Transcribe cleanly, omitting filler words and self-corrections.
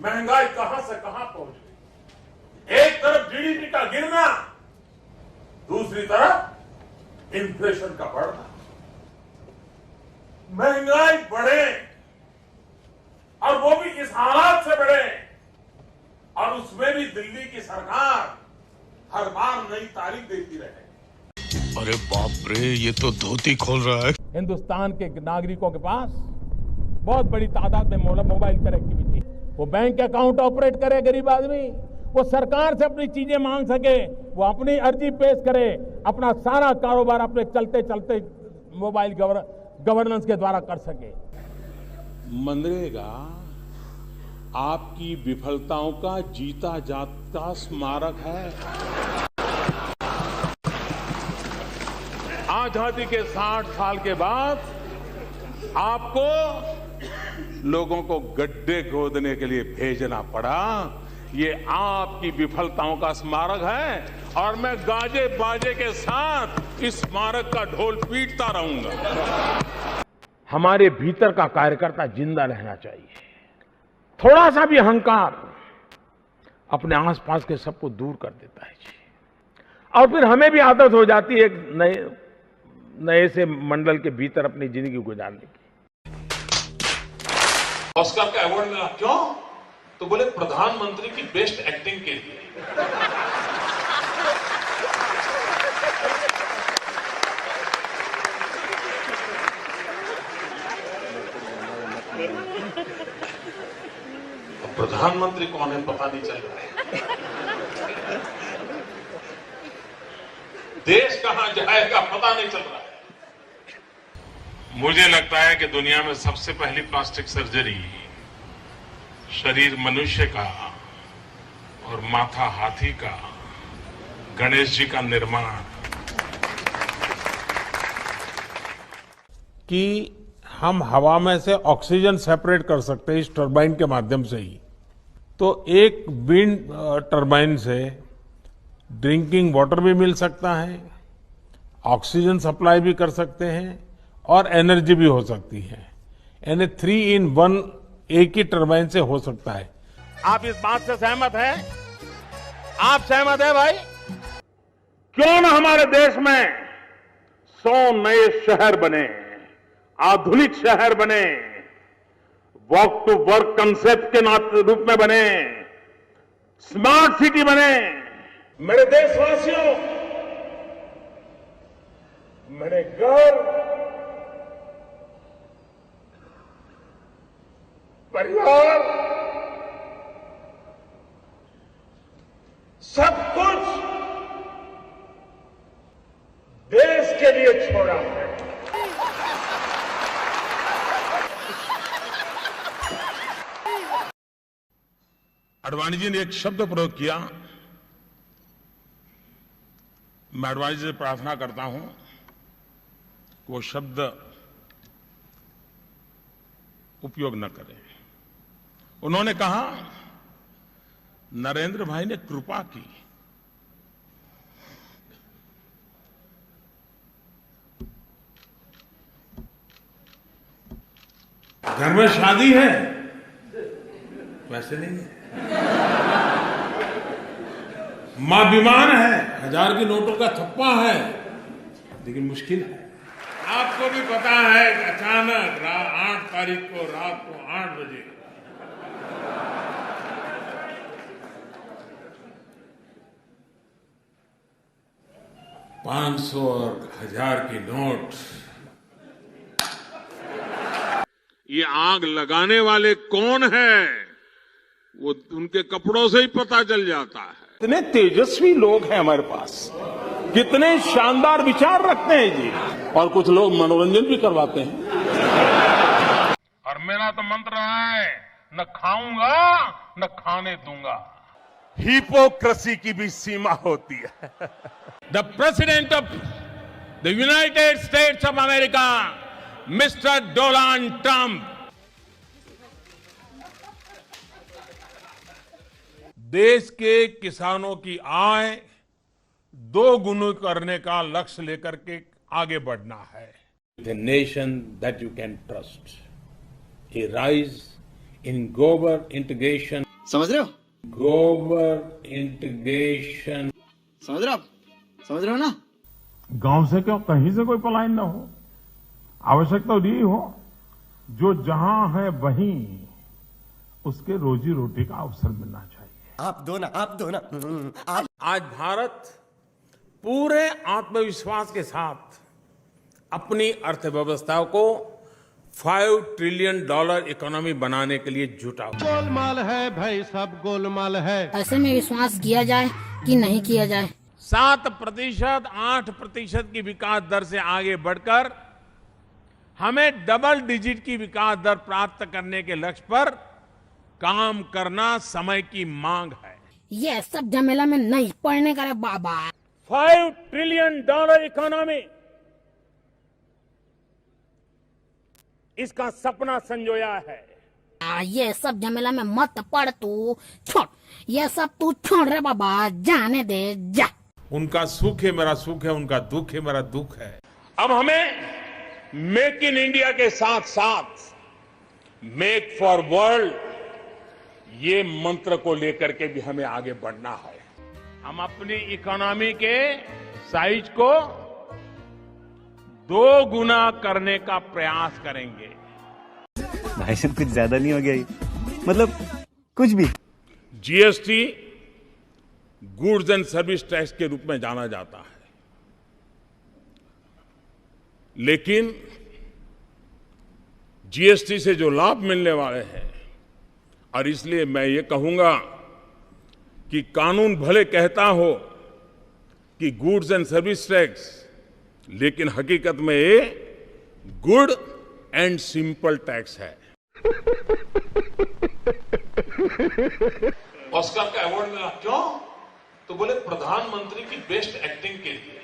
महंगाई कहां से कहां पहुंच गई। एक तरफ जीडीपी का गिरना, दूसरी तरफ इन्फ्लेशन का बढ़ना। महंगाई बढ़े और वो भी इस हालात से बढ़े, और उसमें भी दिल्ली की सरकार हर बार नई तारीख देती रहे। अरे बाप रे, ये तो धोती खोल रहा है। हिंदुस्तान के नागरिकों के पास बहुत बड़ी तादाद में मोबाइल कनेक्टिविटी, वो बैंक अकाउंट ऑपरेट करे, गरीब आदमी वो सरकार से अपनी चीजें मांग सके, वो अपनी अर्जी पेश करे, अपना सारा कारोबार अपने चलते चलते मोबाइल गवर्नेंस के द्वारा कर सके। मनरेगा आपकी विफलताओं का जीता जागता स्मारक है। आजादी के 60 साल के बाद आपको लोगों को गड्ढे खोदने के लिए भेजना पड़ा। ये आपकी विफलताओं का स्मारक है और मैं गाजे बाजे के साथ इस स्मारक का ढोल पीटता रहूंगा। हमारे भीतर का कार्यकर्ता जिंदा रहना चाहिए। थोड़ा सा भी अहंकार अपने आसपास के सबको दूर कर देता है जी, और फिर हमें भी आदत हो जाती है एक नए से मंडल के भीतर अपनी जिंदगी गुजारने की। ऑस्कर का अवार्ड मिला, क्यों? तो बोले प्रधानमंत्री की बेस्ट एक्टिंग के लिए। प्रधानमंत्री कौन है पता नहीं चल रहा है, देश कहां जाएगा पता नहीं चल रहा है। मुझे लगता है कि दुनिया में सबसे पहली प्लास्टिक सर्जरी शरीर मनुष्य का और माथा हाथी का, गणेश जी का निर्माण, कि हम हवा में से ऑक्सीजन सेपरेट कर सकते हैं इस टरबाइन के माध्यम से ही। तो एक विंड टरबाइन से ड्रिंकिंग वाटर भी मिल सकता है, ऑक्सीजन सप्लाई भी कर सकते हैं और एनर्जी भी हो सकती है। यानी 3 in 1 एक ही टरबाइन से हो सकता है। आप इस बात से सहमत हैं? आप सहमत हैं भाई? क्यों ना हमारे देश में 100 नए शहर बने, आधुनिक शहर बने, वॉक टू वर्क कंसेप्ट के रूप में बने, स्मार्ट सिटी बने। मेरे देशवासियों, मेरे घर, परिवार, सब कुछ देश के लिए छोड़ा है। आडवाणी जी ने एक शब्द प्रयोग किया, मैं आडवाणी जी से प्रार्थना करता हूं कि वो शब्द उपयोग न करें। उन्होंने कहा, नरेंद्र भाई ने कृपा की। घर में शादी है वैसे नहीं है, मां बीमार है, 1000 के नोटों का थप्पा है, लेकिन मुश्किल है। आपको भी पता है कि अचानक 8 तारीख को रात को 8 बजे $500 और 1000 के नोट, ये आग लगाने वाले कौन है वो उनके कपड़ों से ही पता चल जाता है। कितने तेजस्वी लोग हैं हमारे पास, कितने शानदार विचार रखते हैं जी, और कुछ लोग मनोरंजन भी करवाते हैं। और मेरा तो मंत्र है, न खाऊंगा न खाने दूंगा। हिपोक्रेसी की भी सीमा होती है। The president of the United states of America, mister Donald Trump, देश के किसानों की आय 2 गुना करने का लक्ष्य लेकर के आगे बढ़ना है। The nation that you can trust. A rise in global integration समझ रहे हो? Global integration. समझ रहे हो आप? समझ रहे हो ना? गांव से क्यों कहीं से कोई पलायन न हो, आवश्यकता तो यही हो जो जहां है वहीं उसके रोजी रोटी का अवसर मिलना चाहिए। आप दो ना आप। आज भारत पूरे आत्मविश्वास के साथ अपनी अर्थव्यवस्था को $5 ट्रिलियन इकोनॉमी बनाने के लिए जुटा हुआ है। गोलमाल है भाई, सब गोलमाल है। ऐसे में विश्वास किया जाए कि नहीं किया जाए? 7%, 8% की विकास दर से आगे बढ़कर हमें डबल डिजिट की विकास दर प्राप्त करने के लक्ष्य पर काम करना समय की मांग है। ये सब झमेला में नहीं पड़ने का रे बाबा। $5 ट्रिलियन इकोनॉमी, इसका सपना संजोया है। ये सब झमेला में मत पड़ तू, छोड़ ये सब तू छोड़ रे बाबा, जाने दे जा। उनका सुख है मेरा सुख है, उनका दुख है मेरा दुख है। अब हमें मेक इन इंडिया के साथ साथ मेक फॉर वर्ल्ड, ये मंत्र को लेकर के भी हमें आगे बढ़ना है। हम अपनी इकोनॉमी के साइज को 2 गुना करने का प्रयास करेंगे। भाई साहब कुछ ज्यादा नहीं हो गया ये? मतलब कुछ भी? GST goods and service tax के रूप में जाना जाता है, लेकिन जीएसटी से जो लाभ मिलने वाले हैं, और इसलिए मैं ये कहूंगा कि कानून भले कहता हो कि गुड्स एंड सर्विस टैक्स, लेकिन हकीकत में ये गुड एंड सिंपल टैक्स है। ऑस्कर का अवार्ड मिला, क्यों? तो बोले प्रधानमंत्री की बेस्ट एक्टिंग के लिए।